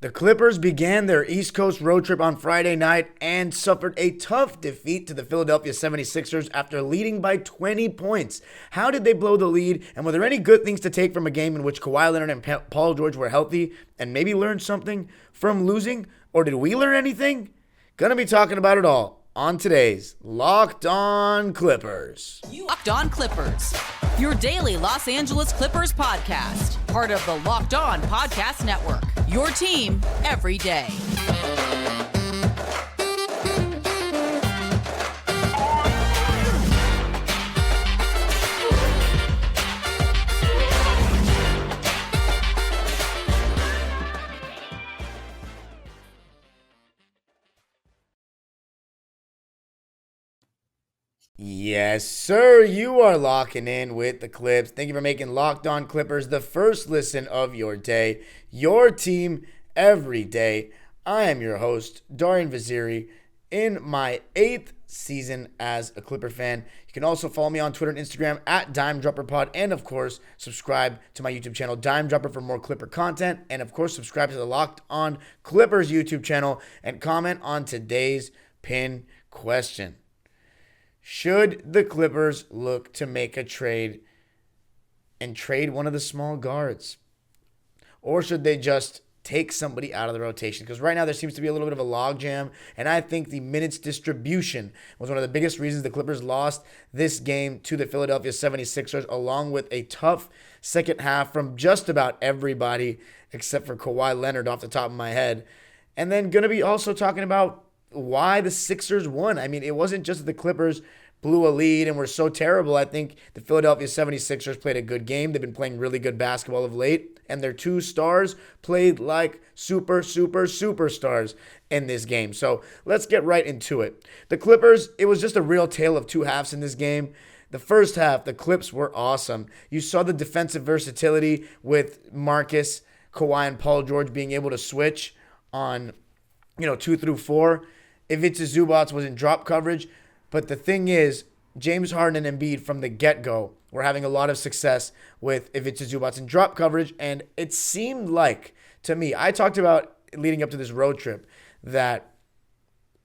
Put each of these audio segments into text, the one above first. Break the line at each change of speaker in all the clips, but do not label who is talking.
The Clippers began their East Coast road trip on Friday night and suffered a tough defeat to the Philadelphia 76ers after leading by 20 points. How did they blow the lead, and were there any good things to take from a game in which Kawhi Leonard and Paul George were healthy and maybe learned something from losing? Or did we learn anything? Gonna be talking about it all on today's Locked On Clippers.
Locked On Clippers, your daily Los Angeles Clippers podcast, part of the Locked On Podcast Network, your team every day.
Yes, sir. You are locking in with the Clips. Thank you for making Locked On Clippers the first listen of your day, your team every day. I am your host, Darian Vaziri, in my 8th season as a Clipper fan. You can also follow me on Twitter and Instagram at DimeDropperPod, and of course, subscribe to my YouTube channel, Dime Dropper, for more Clipper content, and of course, subscribe to the Locked On Clippers YouTube channel and comment on today's pin question. Should the Clippers look to make a trade and trade one of the small guards? Or should they just take somebody out of the rotation? Because right now there seems to be a little bit of a logjam, and I think the minutes distribution was one of the biggest reasons the Clippers lost this game to the Philadelphia 76ers, along with a tough second half from just about everybody except for Kawhi Leonard off the top of my head. And then going to be also talking about why the Sixers won. I mean, it wasn't just that the Clippers blew a lead and were so terrible. I think the Philadelphia 76ers played a good game. They've been playing really good basketball of late, and their two stars played like superstars in this game. So let's get right into it. The Clippers, it was just a real tale of two halves in this game. The first half, the Clips were awesome. You saw the defensive versatility with Marcus, Kawhi, and Paul George being able to switch on 2 through 4. Ivica Zubac was in drop coverage. But the thing is, James Harden and Embiid from the get-go were having a lot of success with Ivica Zubac in drop coverage. And it seemed like, to me, I talked about leading up to this road trip, that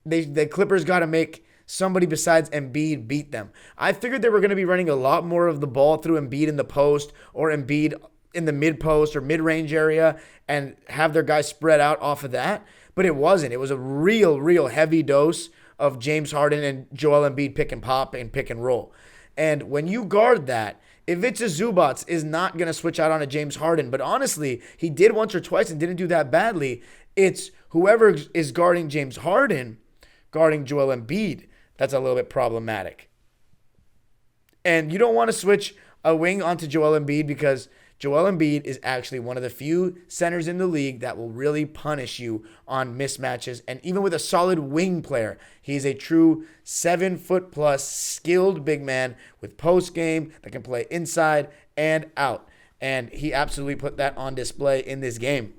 the Clippers got to make somebody besides Embiid beat them. I figured they were going to be running a lot more of the ball through Embiid in the post or Embiid in the mid-post or mid-range area and have their guys spread out off of that. But it wasn't. It was a real heavy dose of James Harden and Joel Embiid pick and pop and pick and roll. And when you guard that, Ivica Zubac is not going to switch out on a James Harden. But honestly, he did once or twice and didn't do that badly. It's whoever is guarding James Harden, guarding Joel Embiid, that's a little bit problematic. And you don't want to switch a wing onto Joel Embiid because Joel Embiid is actually one of the few centers in the league that will really punish you on mismatches. And even with a solid wing player, he's a true 7-foot-plus skilled big man with post game that can play inside and out. And he absolutely put that on display in this game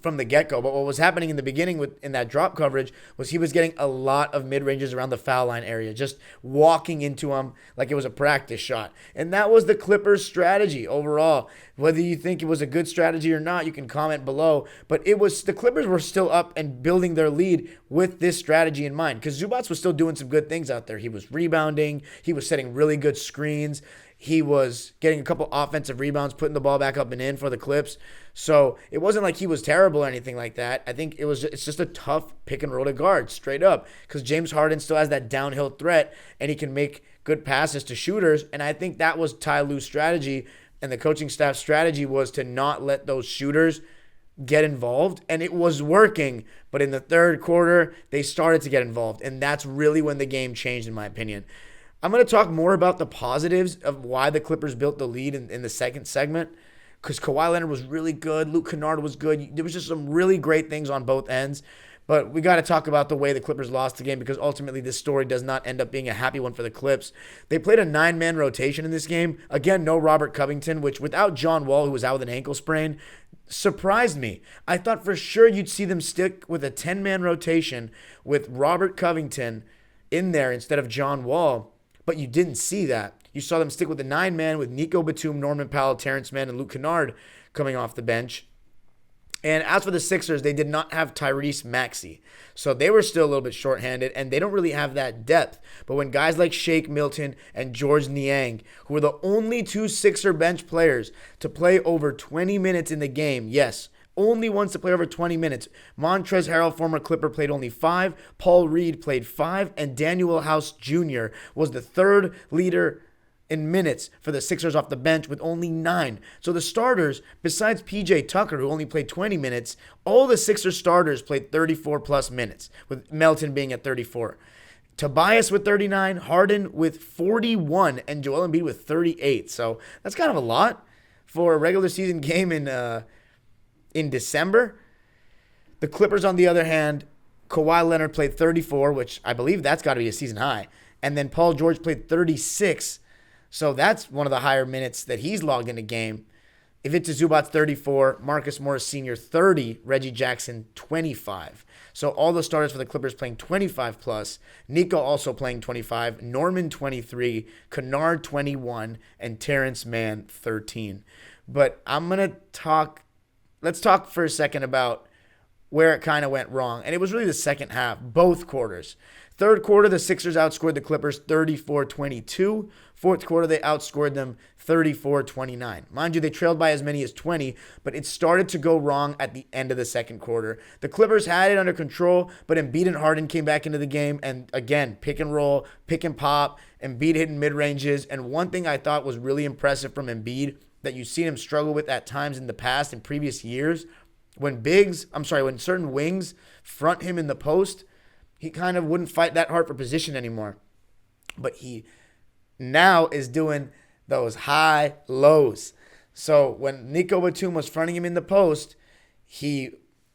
from the get-go. But what was happening in the beginning in that drop coverage was he was getting a lot of mid-ranges around the foul line area, just walking into them like it was a practice shot. And that was the Clippers' strategy overall. Whether you think it was a good strategy or not, you can comment below. But the Clippers were still up and building their lead with this strategy in mind, because Zubac was still doing some good things out there. He was rebounding. He was setting really good screens. He was getting a couple offensive rebounds, putting the ball back up and in for the Clips. So it wasn't like he was terrible or anything like that. I think it's just a tough pick and roll to guard, straight up, because James Harden still has that downhill threat, and he can make good passes to shooters. And I think that was Ty Lue's strategy, and the coaching staff's strategy was to not let those shooters get involved, and it was working. But in the third quarter, they started to get involved, and that's really when the game changed, in my opinion. I'm going to talk more about the positives of why the Clippers built the lead in the second segment, because Kawhi Leonard was really good. Luke Kennard was good. There was just some really great things on both ends. But we got to talk about the way the Clippers lost the game, because ultimately this story does not end up being a happy one for the Clips. They played a 9-man rotation in this game. Again, no Robert Covington, which without John Wall, who was out with an ankle sprain, surprised me. I thought for sure you'd see them stick with a 10-man rotation with Robert Covington in there instead of John Wall. But you didn't see that. You saw them stick with the 9-man with Nico Batum, Norman Powell, Terrence Mann, and Luke Kennard coming off the bench. And as for the Sixers, they did not have Tyrese Maxey. So they were still a little bit shorthanded, and they don't really have that depth. But when guys like Shake Milton and George Niang, who were the only two Sixer bench players to play over 20 minutes in the game, yes, only ones to play over 20 minutes. Montrezl Harrell, former Clipper, played only 5. Paul Reed played 5. And Daniel House Jr. was the third leader in minutes for the Sixers off the bench with only 9. So the starters, besides PJ Tucker, who only played 20 minutes, all the Sixers starters played 34 plus minutes, with Melton being at 34. Tobias with 39, Harden with 41, and Joel Embiid with 38. So that's kind of a lot for a regular season game in December. The Clippers, on the other hand, Kawhi Leonard played 34, which I believe that's got to be a season high. And then Paul George played 36. So that's one of the higher minutes that he's logged in a game. Ivica Zubac's 34, Marcus Morris Sr. 30, Reggie Jackson 25. So all the starters for the Clippers playing 25 plus. Nico also playing 25, Norman 23, Kennard 21, and Terrence Mann 13. But let's talk for a second about where it kind of went wrong. And it was really the second half, both quarters. Third quarter, the Sixers outscored the Clippers 34-22. Fourth quarter, they outscored them 34-29. Mind you, they trailed by as many as 20, but it started to go wrong at the end of the second quarter. The Clippers had it under control, but Embiid and Harden came back into the game, and again, pick and roll, pick and pop, Embiid hitting mid-ranges. And one thing I thought was really impressive from Embiid that you've seen him struggle with at times in the past, in previous years, when certain wings front him in the post, he kind of wouldn't fight that hard for position anymore. But he now is doing those high lows. So when Nico Batum was fronting him in the post, he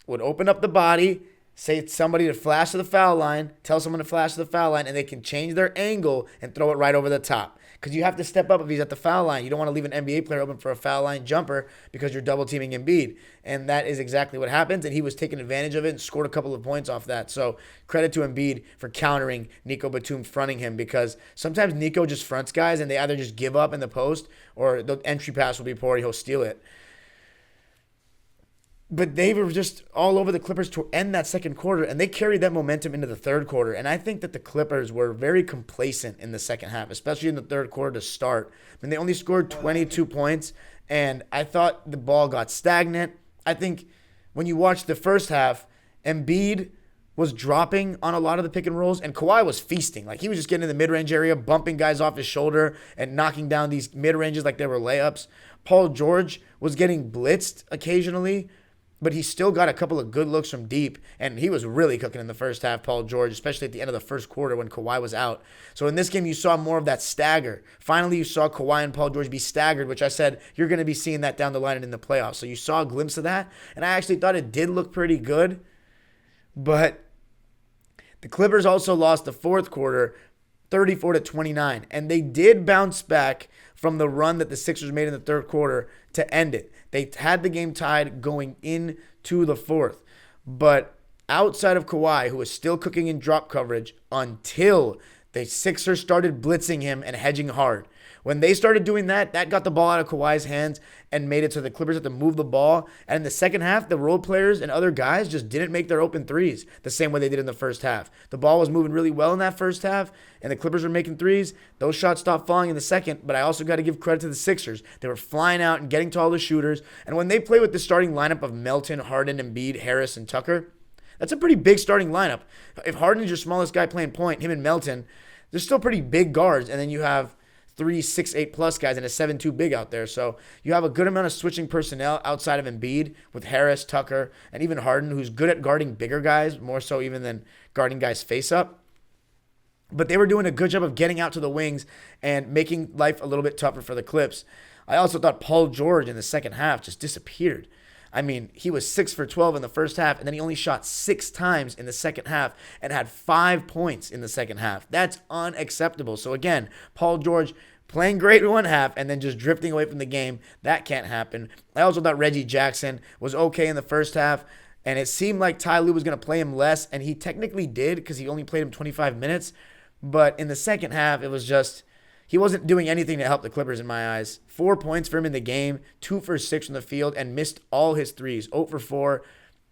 would open up the body, say somebody to flash to the foul line, tell someone to flash to the foul line, and they can change their angle and throw it right over the top. Because you have to step up if he's at the foul line. You don't want to leave an NBA player open for a foul line jumper because you're double teaming Embiid. And that is exactly what happens. And he was taking advantage of it and scored a couple of points off that. So credit to Embiid for countering Nico Batum fronting him, because sometimes Nico just fronts guys and they either just give up in the post or the entry pass will be poor. He'll steal it. But they were just all over the Clippers to end that second quarter, and they carried that momentum into the third quarter. And I think that the Clippers were very complacent in the second half, especially in the third quarter to start. I mean, they only scored 22 points, and I thought the ball got stagnant. I think when you watch the first half, Embiid was dropping on a lot of the pick and rolls, and Kawhi was feasting. Like, he was just getting in the mid-range area, bumping guys off his shoulder and knocking down these mid-ranges like they were layups. Paul George was getting blitzed occasionally, but he still got a couple of good looks from deep, and he was really cooking in the first half, Paul George, especially at the end of the first quarter when Kawhi was out. So in this game, you saw more of that stagger. Finally, you saw Kawhi and Paul George be staggered, which I said you're going to be seeing that down the line and in the playoffs. So you saw a glimpse of that, and I actually thought it did look pretty good. But the Clippers also lost the fourth quarter 34-29, and they did bounce back from the run that the Sixers made in the third quarter to end it. They had the game tied going into the fourth. But outside of Kawhi, who was still cooking in drop coverage until the Sixers started blitzing him and hedging hard. When they started doing that, that got the ball out of Kawhi's hands and made it so the Clippers had to move the ball. And in the second half, the role players and other guys just didn't make their open threes the same way they did in the first half. The ball was moving really well in that first half, and the Clippers were making threes. Those shots stopped falling in the second, but I also got to give credit to the Sixers. They were flying out and getting to all the shooters. And when they play with the starting lineup of Melton, Harden, Embiid, Harris, and Tucker, that's a pretty big starting lineup. If Harden is your smallest guy playing point, him and Melton, they're still pretty big guards. And then you have 3 6'8 plus guys and a 7'2 big out there. So you have a good amount of switching personnel outside of Embiid with Harris, Tucker, and even Harden, who's good at guarding bigger guys, more so even than guarding guys face up. But they were doing a good job of getting out to the wings and making life a little bit tougher for the Clips. I also thought Paul George in the second half just disappeared. I mean, he was 6 for 12 in the first half, and then he only shot 6 times in the second half and had 5 points in the second half. That's unacceptable. So again, Paul George playing great in one half and then just drifting away from the game. That can't happen. I also thought Reggie Jackson was okay in the first half, and it seemed like Ty Lue was going to play him less, and he technically did because he only played him 25 minutes. But in the second half, it was just He wasn't doing anything to help the Clippers in my eyes. 4 points for him in the game, 2 for 6 from the field, and missed all his threes. 0 for 4.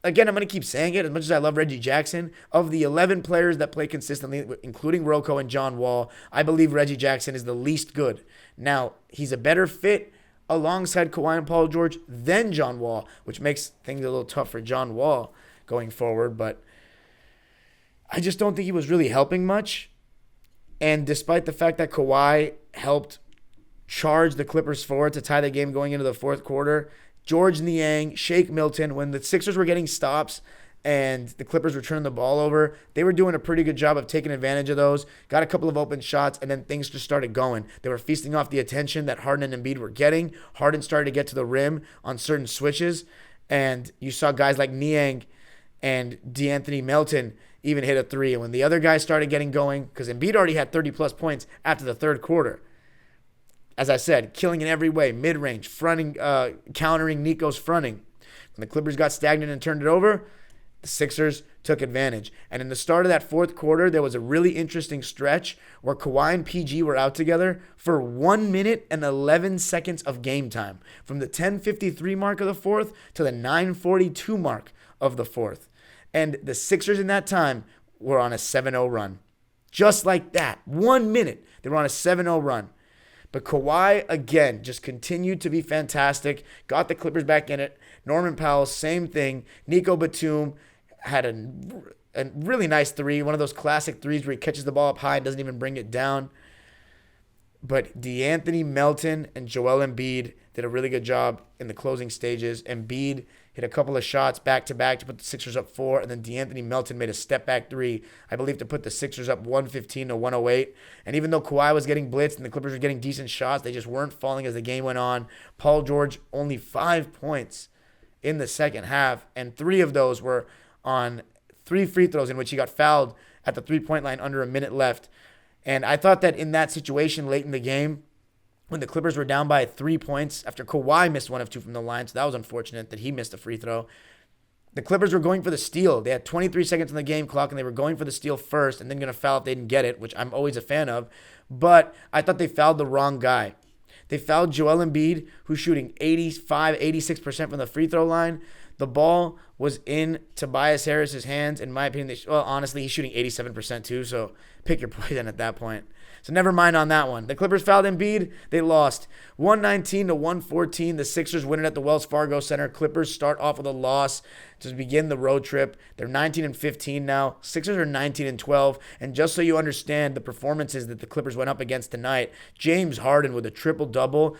Again, I'm going to keep saying it. As much as I love Reggie Jackson, of the 11 players that play consistently, including Rocco and John Wall, I believe Reggie Jackson is the least good. Now, he's a better fit alongside Kawhi and Paul George than John Wall, which makes things a little tough for John Wall going forward. But I just don't think he was really helping much. And despite the fact that Kawhi helped charge the Clippers forward to tie the game going into the fourth quarter, George Niang, Shake Milton, when the Sixers were getting stops and the Clippers were turning the ball over, they were doing a pretty good job of taking advantage of those, got a couple of open shots, and then things just started going. They were feasting off the attention that Harden and Embiid were getting. Harden started to get to the rim on certain switches, and you saw guys like Niang and D'Anthony Melton even hit a three. And when the other guys started getting going, because Embiid already had 30-plus points after the third quarter, as I said, killing in every way, mid-range, fronting, countering Nico's fronting. When the Clippers got stagnant and turned it over, the Sixers took advantage. And in the start of that fourth quarter, there was a really interesting stretch where Kawhi and PG were out together for 1 minute and 11 seconds of game time, from the 10:53 mark of the fourth to the 9:42 mark of the fourth. And the Sixers in that time were on a 7-0 run. Just like that. 1 minute, they were on a 7-0 run. But Kawhi, again, just continued to be fantastic. Got the Clippers back in it. Norman Powell, same thing. Nico Batum had a really nice three. One of those classic threes where he catches the ball up high and doesn't even bring it down. But D'Anthony Melton and Joel Embiid did a really good job in the closing stages. Embiid hit a couple of shots back-to-back to put the Sixers up 4, and then D'Anthony Melton made a step-back three, I believe, to put the Sixers up 115 to 108. And even though Kawhi was getting blitzed and the Clippers were getting decent shots, they just weren't falling as the game went on. Paul George, only 5 points in the second half, and 3 of those were on 3 free throws in which he got fouled at the three-point line under a minute left. And I thought that in that situation late in the game, when the Clippers were down by 3 points after Kawhi missed 1 of 2 from the line, so that was unfortunate that he missed a free throw. The Clippers were going for the steal. They had 23 seconds on the game clock, and they were going for the steal first and then going to foul if they didn't get it, which I'm always a fan of. But I thought they fouled the wrong guy. They fouled Joel Embiid, who's shooting 85, 86% from the free throw line. The ball was in Tobias Harris's hands. In my opinion, honestly, he's shooting 87% too, so pick your poison at that point. So never mind on that one. The Clippers fouled Embiid. They lost 119 to 114. The Sixers win it at the Wells Fargo Center. Clippers start off with a loss to begin the road trip. They're 19 and 15 now. Sixers are 19 and 12. And just so you understand the performances that the Clippers went up against tonight, James Harden with a triple-double,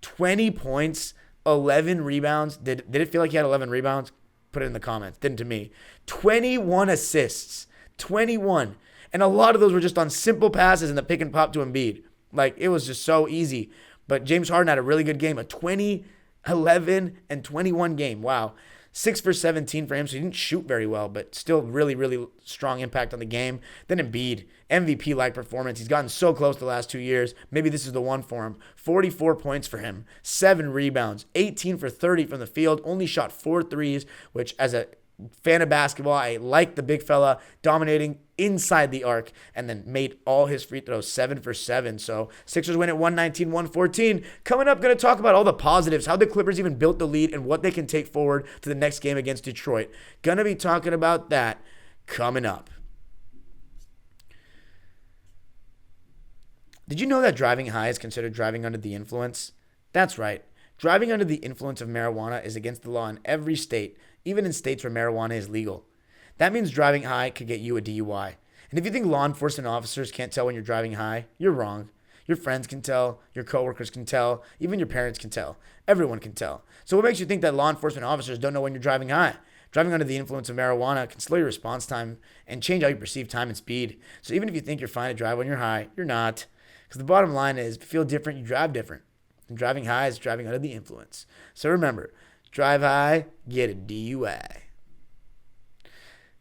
20 points, 11 rebounds. Did it feel like he had 11 rebounds? Put it in the comments. Didn't to me. 21 assists. 21. And a lot of those were just on simple passes in the pick and pop to Embiid. Like, it was just so easy. But James Harden had a really good game. A 20, 11, and 21 game. Wow. 6 for 17 for him, so he didn't shoot very well, but still really, really strong impact on the game. Then Embiid, MVP-like performance. He's gotten so close the last 2 years. Maybe this is the one for him. 44 points for him. 7 rebounds. 18 for 30 from the field. Only shot 4 threes, which as a fan of basketball, I like the big fella dominating inside the arc, and then made all his free throws 7 for 7. So Sixers win at 119-114. Coming up, going to talk about all the positives, how the Clippers even built the lead and what they can take forward to the next game against Detroit. Going to be talking about that coming up. Did you know that driving high is considered driving under the influence? That's right. Driving under the influence of marijuana is against the law in every state, even in states where marijuana is legal. That means driving high could get you a DUI. And if you think law enforcement officers can't tell when you're driving high, you're wrong. Your friends can tell, your coworkers can tell, even your parents can tell. Everyone can tell. So what makes you think that law enforcement officers don't know when you're driving high? Driving under the influence of marijuana can slow your response time and change how you perceive time and speed. So even if you think you're fine to drive when you're high, you're not. Because the bottom line is, if you feel different, you drive different. And driving high is driving under the influence. So remember, drive high, get a DUI.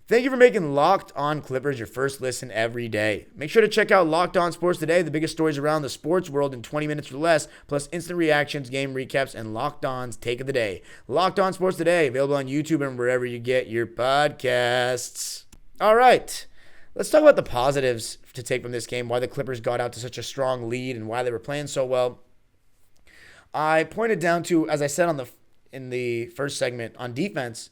Thank you for making Locked On Clippers your first listen every day. Make sure to check out Locked On Sports Today, the biggest stories around the sports world in 20 minutes or less, plus instant reactions, game recaps, and Locked On's Take of the Day. Locked On Sports Today, available on YouTube and wherever you get your podcasts. All right, let's talk about the positives to take from this game, why the Clippers got out to such a strong lead and why they were playing so well. I pointed down to, as I said in the first segment, on defense,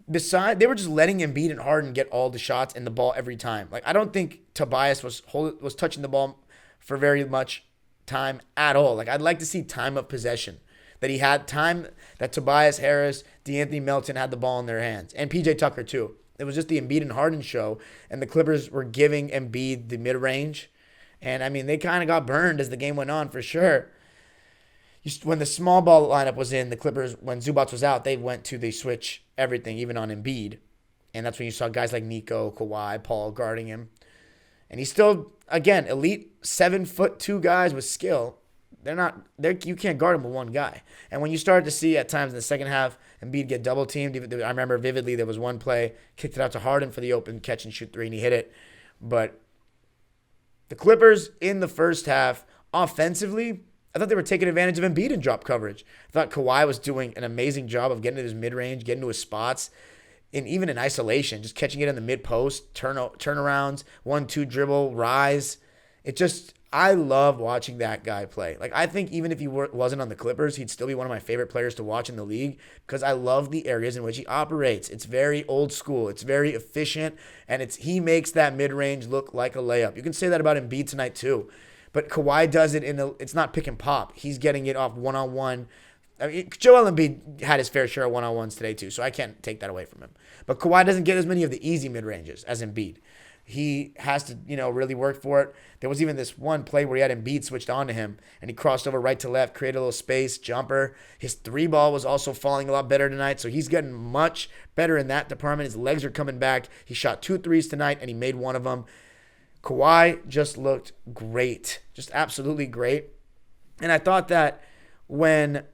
they were just letting Embiid and Harden get all the shots and the ball every time. Like, I don't think Tobias was touching the ball for very much time at all. Like, I'd like to see time of possession. That he had time, that Tobias Harris, DeAnthony Melton had the ball in their hands. And PJ Tucker, too. It was just the Embiid and Harden show. And the Clippers were giving Embiid the mid-range. And, I mean, they kind of got burned as the game went on, for sure. When the small ball lineup was in, the Clippers, when Zubac was out, they went to the switch everything, even on Embiid. And that's when you saw guys like Nico, Kawhi, Paul guarding him. And he's still, again, elite 7'2" guys with skill. You can't guard him with one guy. And when you start to see at times in the second half, Embiid get double teamed. I remember vividly there was one play, kicked it out to Harden for the open catch and shoot three, and he hit it. But the Clippers in the first half, offensively, I thought they were taking advantage of Embiid in drop coverage. I thought Kawhi was doing an amazing job of getting to his mid-range, getting to his spots, and even in isolation, just catching it in the mid-post, turnarounds, 1-2 dribble, rise. I love watching that guy play. Like, I think even if he wasn't on the Clippers, he'd still be one of my favorite players to watch in the league because I love the areas in which he operates. It's very old school. It's very efficient, and he makes that mid-range look like a layup. You can say that about Embiid tonight too. But Kawhi does it it's not pick and pop. He's getting it off one-on-one. I mean, Joel Embiid had his fair share of one-on-ones today too, so I can't take that away from him. But Kawhi doesn't get as many of the easy mid-ranges as Embiid. He has to, really work for it. There was even this one play where he had Embiid switched on to him, and he crossed over right to left, created a little space, jumper. His three ball was also falling a lot better tonight, so he's getting much better in that department. His legs are coming back. He shot 2 threes tonight, and he made one of them. Kawhi just looked great, just absolutely great. And I thought that when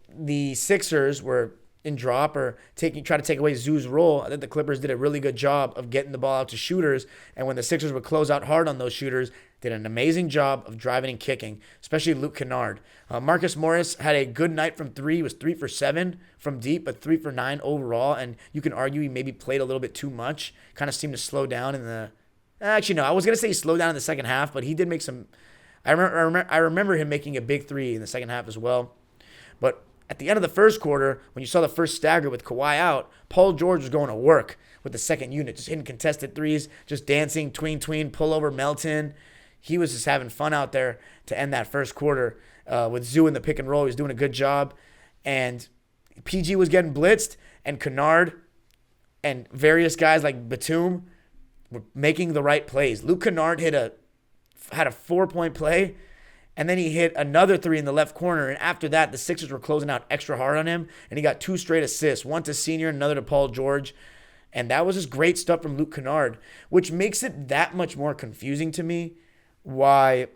the Sixers were in drop or try to take away Zoo's role, I think the Clippers did a really good job of getting the ball out to shooters. And when the Sixers would close out hard on those shooters, did an amazing job of driving and kicking, especially Luke Kennard. Marcus Morris had a good night from three. He was 3 for 7 from deep, but 3 for 9 overall. And you can argue he maybe played a little bit too much, kind of seemed to slow down in the... Actually, no, I was going to say he slowed down in the second half, but he did make some... I remember him making a big 3 in the second half as well. But at the end of the first quarter, when you saw the first stagger with Kawhi out, Paul George was going to work with the second unit, just hitting contested threes, just dancing, tween, pull over Melton. He was just having fun out there to end that first quarter with Zoo in the pick and roll. He was doing a good job. And PG was getting blitzed, and Kennard and various guys like Batum were making the right plays. Luke Kennard had a 4-point play, and then he hit another 3 in the left corner. And after that, the Sixers were closing out extra hard on him, and he got 2 straight assists, one to Senior, another to Paul George. And that was just great stuff from Luke Kennard, which makes it that much more confusing to me why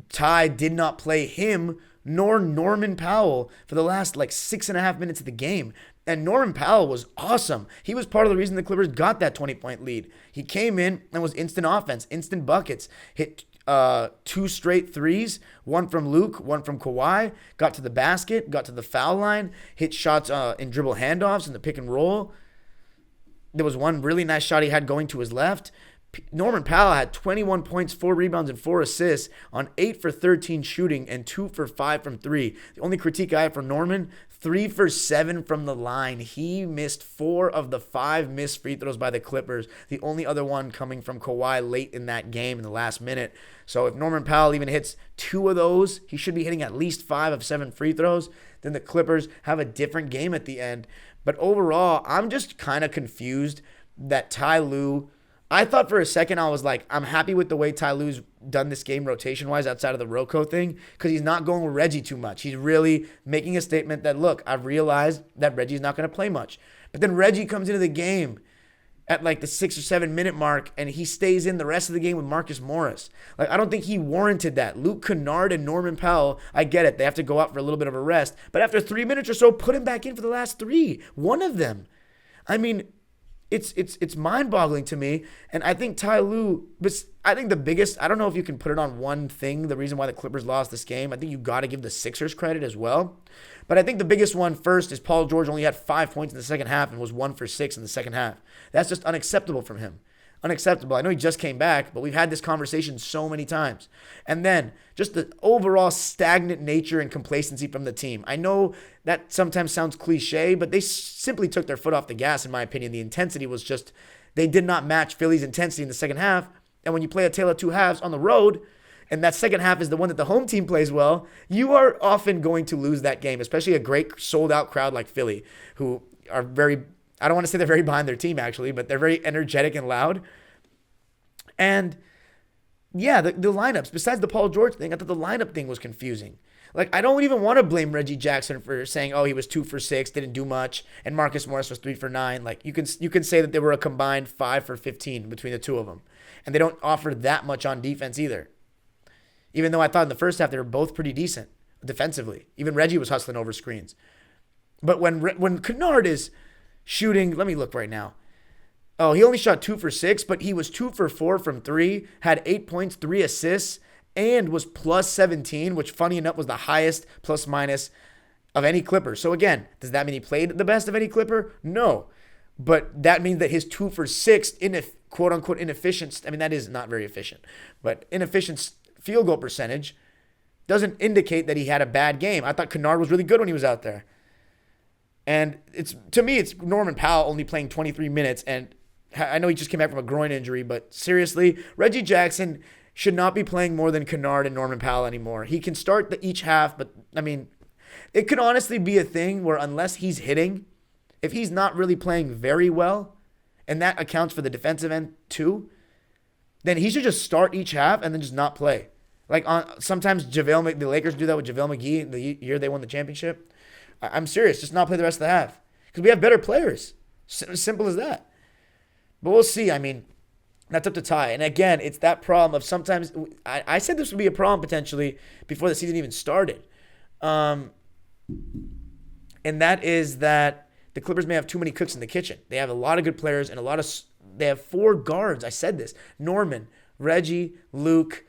Ty did not play him nor Norman Powell for the last 6.5 minutes of the game. And Norman Powell was awesome. He was part of the reason the Clippers got that 20-point lead. He came in and was instant offense, instant buckets, hit 2 straight threes, one from Luke, one from Kawhi, got to the basket, got to the foul line, hit shots in dribble handoffs in the pick and roll. There was one really nice shot he had going to his left. Norman Powell had 21 points, 4 rebounds, and 4 assists on 8 for 13 shooting and 2 for 5 from 3. The only critique I have for Norman, 3 for 7 from the line. He missed 4 of the 5 missed free throws by the Clippers. The only other one coming from Kawhi late in that game in the last minute. So if Norman Powell even hits 2 of those, he should be hitting at least 5 of 7 free throws. Then the Clippers have a different game at the end. But overall, I'm just kind of confused that Ty Lue... I thought for a second, I was like, I'm happy with the way Ty Lue's done this game rotation-wise outside of the Rocco thing because he's not going with Reggie too much. He's really making a statement that, look, I've realized that Reggie's not going to play much. But then Reggie comes into the game at the 6 or 7 minute mark, and he stays in the rest of the game with Marcus Morris. I don't think he warranted that. Luke Kennard and Norman Powell, I get it. They have to go out for a little bit of a rest. But after 3 minutes or so, put him back in for the last 3. One of them. I mean... it's mind-boggling to me. And I think Ty Lue, but I think the biggest, I don't know if you can put it on one thing, the reason why the Clippers lost this game. I think you got to give the Sixers credit as well. But I think the biggest one first is Paul George only had 5 points in the second half and was 1 for 6 in the second half. That's just unacceptable from him. Unacceptable. I know he just came back, but we've had this conversation so many times. And then just the overall stagnant nature and complacency from the team. I know that sometimes sounds cliche, but they simply took their foot off the gas, in my opinion. The intensity was just, they did not match Philly's intensity in the second half. And when you play a tale of two halves on the road, and that second half is the one that the home team plays well, you are often going to lose that game, especially a great sold-out crowd like Philly, who are very, I don't want to say they're very behind their team, actually, but they're very energetic and loud. And, yeah, the lineups, besides the Paul George thing, I thought the lineup thing was confusing. Like, I don't even want to blame Reggie Jackson for saying, oh, he was 2 for 6, didn't do much, and Marcus Morris was 3 for 9. Like, you can say that they were a combined 5 for 15 between the two of them. And they don't offer that much on defense either. Even though I thought in the first half they were both pretty decent defensively. Even Reggie was hustling over screens. But when Kennard is shooting, let me look right now. Oh, he only shot 2 for 6, but he was 2 for 4 from 3, had 8 points, 3 assists, and was plus 17, which funny enough was the highest plus minus of any Clipper. So again, does that mean he played the best of any Clipper? No. But that means that his 2 for 6 quote unquote inefficient, I mean that is not very efficient, but inefficient field goal percentage doesn't indicate that he had a bad game. I thought Kennard was really good when he was out there. And to me, it's Norman Powell only playing 23 minutes, and I know he just came back from a groin injury, but seriously, Reggie Jackson should not be playing more than Kennard and Norman Powell anymore. He can start each half, but, I mean, it could honestly be a thing where unless he's hitting, if he's not really playing very well, and that accounts for the defensive end too, then he should just start each half and then just not play. Like sometimes the Lakers do that with JaVale McGee the year they won the championship. I'm serious. Just not play the rest of the half. Because we have better players. Simple as that. But we'll see. I mean, that's up to Ty. And again, it's that problem of sometimes, I said this would be a problem potentially before the season even started. And that is that the Clippers may have too many cooks in the kitchen. They have a lot of good players and they have 4 guards. I said this. Norman, Reggie, Luke,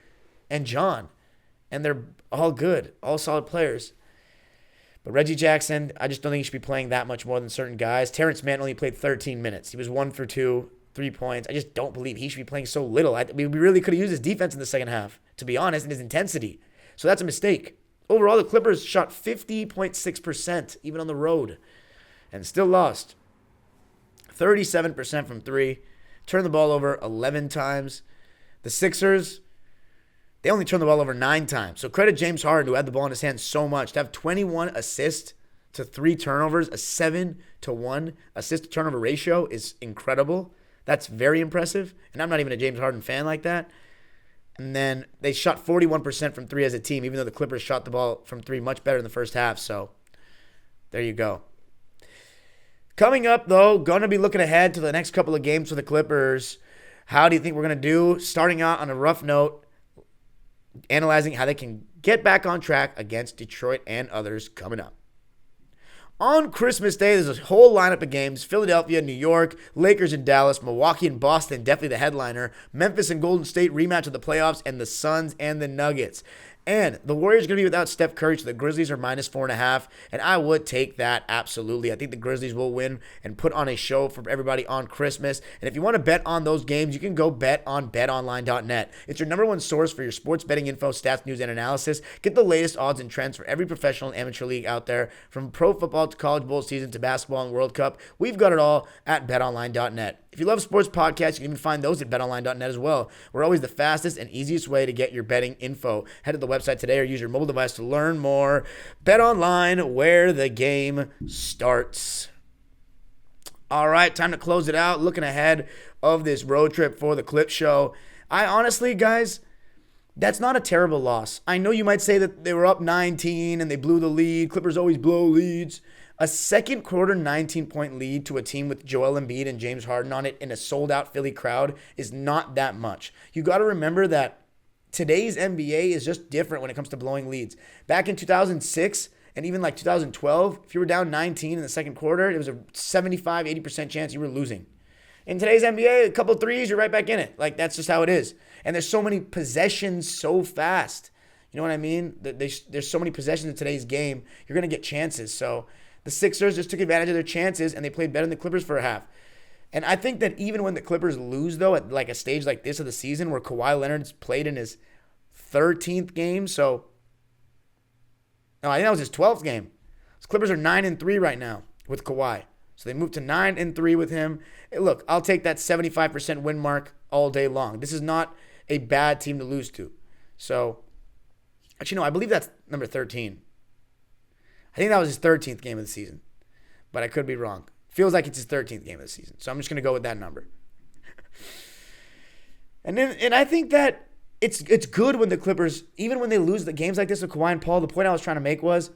and John. And they're all good, all solid players. But Reggie Jackson, I just don't think he should be playing that much more than certain guys. Terrence Mann only played 13 minutes. He was 1 for 2, 3 points. I just don't believe he should be playing so little. We really could have used his defense in the second half, to be honest, and his intensity. So that's a mistake. Overall, the Clippers shot 50.6%, even on the road, and still lost. 37% from 3. Turned the ball over 11 times. The Sixers, they only turned the ball over 9 times. So credit James Harden, who had the ball in his hands so much. To have 21 assists to 3 turnovers, a 7-to-1 assist-to-turnover ratio is incredible. That's very impressive. And I'm not even a James Harden fan like that. And then they shot 41% from 3 as a team, even though the Clippers shot the ball from 3 much better in the first half. So there you go. Coming up, though, going to be looking ahead to the next couple of games for the Clippers. How do you think we're going to do? Starting out on a rough note, analyzing how they can get back on track against Detroit and others coming up. On Christmas Day, there's a whole lineup of games. Philadelphia, New York, Lakers and Dallas, Milwaukee and Boston, definitely the headliner. Memphis and Golden State, rematch of the playoffs, and the Suns and the Nuggets. And the Warriors are going to be without Steph Curry, so the Grizzlies are minus 4.5, and I would take that absolutely. I think the Grizzlies will win and put on a show for everybody on Christmas. And if you want to bet on those games, you can go bet on betonline.net. It's your number one source for your sports betting info, stats, news, and analysis. Get the latest odds and trends for every professional and amateur league out there, from pro football to college bowl season to basketball and World Cup. We've got it all at betonline.net. If you love sports podcasts, you can even find those at betonline.net as well. We're always the fastest and easiest way to get your betting info. Head to the website today or use your mobile device to learn more. BetOnline, where the game starts. All right, time to close it out. Looking ahead of this road trip for the Clip Show. I honestly, guys, that's not a terrible loss. I know you might say that they were up 19 and they blew the lead. Clippers always blow leads. A second quarter 19-point lead to a team with Joel Embiid and James Harden on it in a sold-out Philly crowd is not that much. You got to remember that today's NBA is just different when it comes to blowing leads. Back in 2006 and even like 2012, if you were down 19 in the second quarter, it was a 75-80% chance you were losing. In today's NBA, a couple threes, you're right back in it. Like, that's just how it is. And there's so many possessions so fast. You know what I mean? There's so many possessions in today's game. You're going to get chances. So the Sixers just took advantage of their chances, and they played better than the Clippers for a half. And I think that even when the Clippers lose, though, at like a stage like this of the season where Kawhi Leonard's played in his 13th game, so no, I think that was his 12th game. The Clippers are 9-3 right now with Kawhi. So they moved to 9-3 with him. Hey, look, I'll take that 75% win mark all day long. This is not a bad team to lose to. So, actually, no, I believe that's number 13. I think that was his 13th game of the season, but I could be wrong. Feels like it's his 13th game of the season, so I'm just going to go with that number. And I think that it's good when the Clippers, even when they lose the games like this with Kawhi and Paul, the point I was trying to make was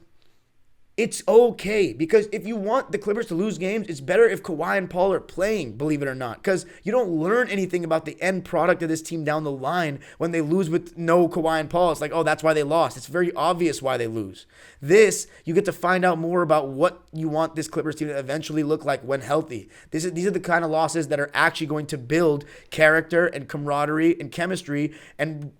it's okay, because if you want the Clippers to lose games, it's better if Kawhi and Paul are playing, believe it or not, because you don't learn anything about the end product of this team down the line when they lose with no Kawhi and Paul. It's like, oh, that's why they lost. It's very obvious why they lose. This, you get to find out more about what you want this Clippers team to eventually look like when healthy. These are the kind of losses that are actually going to build character and camaraderie and chemistry, and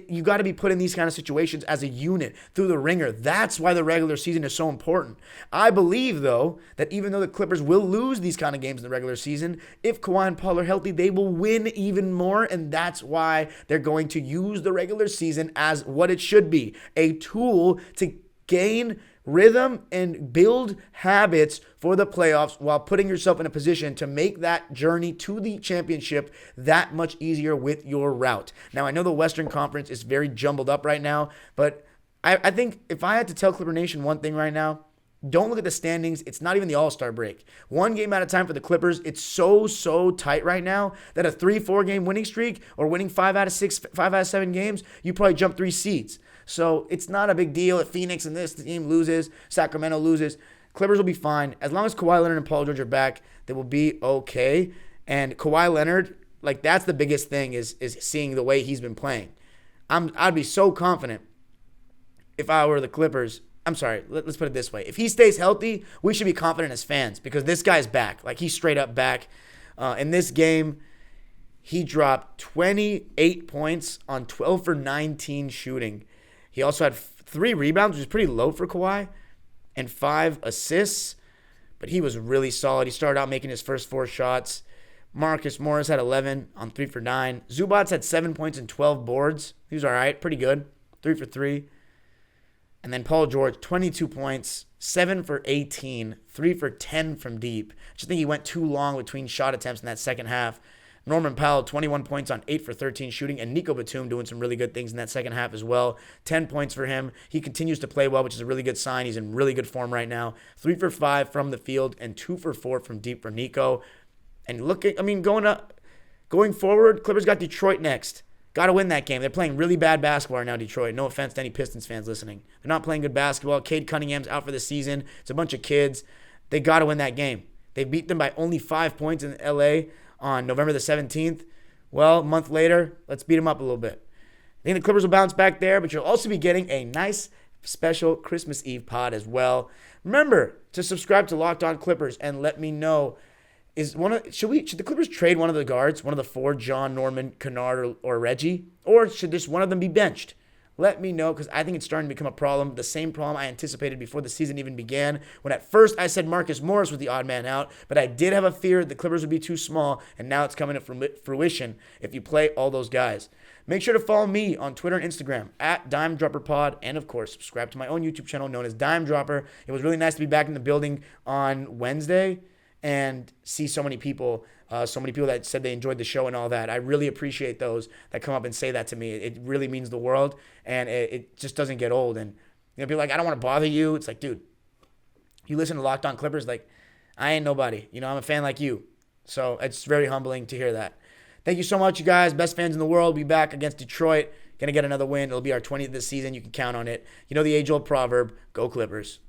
you got to be put in these kind of situations as a unit through the ringer. That's why the regular season is so important. I believe, though, that even though the Clippers will lose these kind of games in the regular season, if Kawhi and Paul are healthy, they will win even more, and that's why they're going to use the regular season as what it should be, a tool to gain rhythm and build habits for the playoffs while putting yourself in a position to make that journey to the championship that much easier with your route. Now, I know the Western Conference is very jumbled up right now, but I think if I had to tell Clipper Nation one thing right now, don't look at the standings. It's not even the All-Star break. One game at a time for the Clippers. It's so tight right now that a 3-4 game winning streak or winning 5 out of 6, 5 out of 7 games, you probably jump 3 seeds. So it's not a big deal if Phoenix and this team loses, Sacramento loses. Clippers will be fine. As long as Kawhi Leonard and Paul George are back, they will be okay. And Kawhi Leonard, like, that's the biggest thing is seeing the way he's been playing. I'd be so confident if I were the Clippers. I'm sorry, let's put it this way. If he stays healthy, we should be confident as fans because this guy's back. Like, he's straight up back. In this game, he dropped 28 points on 12 for 19 shooting. He also had 3 rebounds, which is pretty low for Kawhi, and 5 assists. But he was really solid. He started out making his first 4 shots. Marcus Morris had 11 on 3 for 9. Zubats had 7 points and 12 boards. He was all right, pretty good. 3 for 3. And then Paul George, 22 points, 7 for 18, 3 for 10 from deep. I just think he went too long between shot attempts in that second half. Norman Powell, 21 points on 8 for 13 shooting, and Nico Batum doing some really good things in that second half as well. 10 points for him. He continues to play well, which is a really good sign. He's in really good form right now. 3 for 5 from the field and 2 for 4 from deep for Nico. And going forward, Clippers got Detroit next. Got to win that game. They're playing really bad basketball right now, Detroit. No offense to any Pistons fans listening. They're not playing good basketball. Cade Cunningham's out for the season. It's a bunch of kids. They got to win that game. They beat them by only 5 points in L.A. on November the 17th. Well, a month later, let's beat them up a little bit. I think the Clippers will bounce back there, but you'll also be getting a nice special Christmas Eve pod as well. Remember to subscribe to Locked On Clippers and let me know, should the Clippers trade one of the guards, one of the 4, John, Norman, Kennard, or Reggie? Or should just one of them be benched? Let me know, because I think it's starting to become a problem. The same problem I anticipated before the season even began, when at first I said Marcus Morris was the odd man out, but I did have a fear the Clippers would be too small, and now it's coming to fruition if you play all those guys. Make sure to follow me on Twitter and Instagram at DimeDropperPod, and of course, subscribe to my own YouTube channel known as Dime Dropper. It was really nice to be back in the building on Wednesday and see so many people that said they enjoyed the show and all that. I really appreciate those that come up and say that to me. It really means the world, and it just doesn't get old. And people are like, I don't want to bother you. It's like, dude, you listen to Locked On Clippers, like, I ain't nobody. I'm a fan like you. So it's very humbling to hear that. Thank you so much, you guys. Best fans in the world. We'll be back against Detroit. Going to get another win. It'll be our 20th this season. You can count on it. You know the age-old proverb, go Clippers.